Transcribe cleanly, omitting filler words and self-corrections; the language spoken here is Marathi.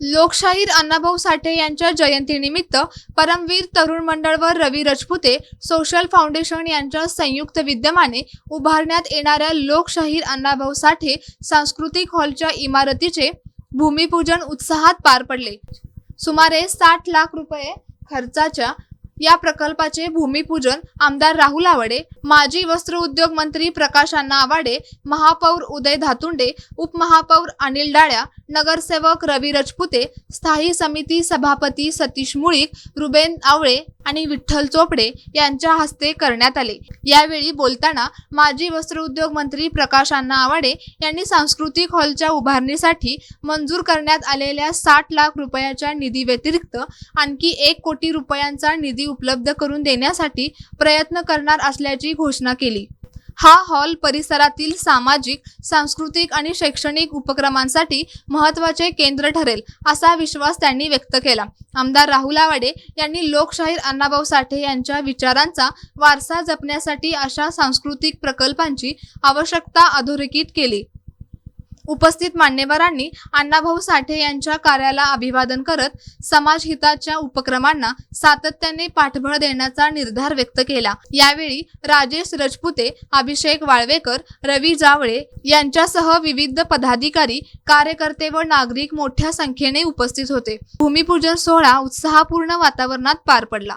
लोकशाहीर अण्णाभाऊ साठे यांच्या जयंतीनिमित्त परमवीर तरुण मंडळ व रवी राजपुते सोशल फाउंडेशन यांच्या संयुक्त विद्यमाने उभारण्यात येणाऱ्या लोकशाहीर अण्णाभाऊ साठे सांस्कृतिक हॉलच्या इमारतीचे भूमिपूजन उत्साहात पार पडले। सुमारे 60 लाख रुपये खर्चाच्या या प्रकल्पाचे भूमिपूजन आमदार राहुल आवाडे, माजी वस्त्र उद्योग मंत्री प्रकाश अण्णा आवाडे, महापौर उदय धातुंडे, उपमहापौर अनिल डाळ्या, नगरसेवक रवी राजपुते, स्थायी समिती सभापती सतीश मुळीक, रुबेन आवळे आणि विठ्ठल चोपडे यांच्या हस्ते करण्यात आले। यावेळी बोलताना माजी वस्त्र उद्योग मंत्री प्रकाश अण्णा आवाडे यांनी सांस्कृतिक हॉलच्या उभारणीसाठी मंजूर करण्यात आलेल्या 60 लाख रुपयाच्या निधी व्यतिरिक्त आणखी 1 कोटी रुपयांचा निधी उपलब्ध करून देण्यासाठी प्रयत्न करणार असल्याची घोषणा केली। हा हॉल परिसरातील सामाजिक, सांस्कृतिक आणि शैक्षणिक उपक्रमांसाठी महत्त्वाचे केंद्र ठरेल असा विश्वास त्यांनी व्यक्त केला। आमदार राहुल आवाडे यांनी लोकशाहीर अण्णाभाऊ साठे यांच्या विचारांचा वारसा जपण्यासाठी अशा सांस्कृतिक प्रकल्पांची आवश्यकता अधोरेखित केली। उपस्थित मान्यवरांनी अण्णाभाऊ साठे यांच्या कार्याला अभिवादन करत समाजहिताच्या उपक्रमांना सातत्याने पाठबळ देण्याचा निर्धार व्यक्त केला। यावेळी राजेश राजपुते, अभिषेक वाळवेकर, रवी जावळे यांच्यासह विविध पदाधिकारी, कार्यकर्ते व नागरिक मोठ्या संख्येने उपस्थित होते। भूमिपूजन सोहळा उत्साहपूर्ण वातावरणात पार पडला।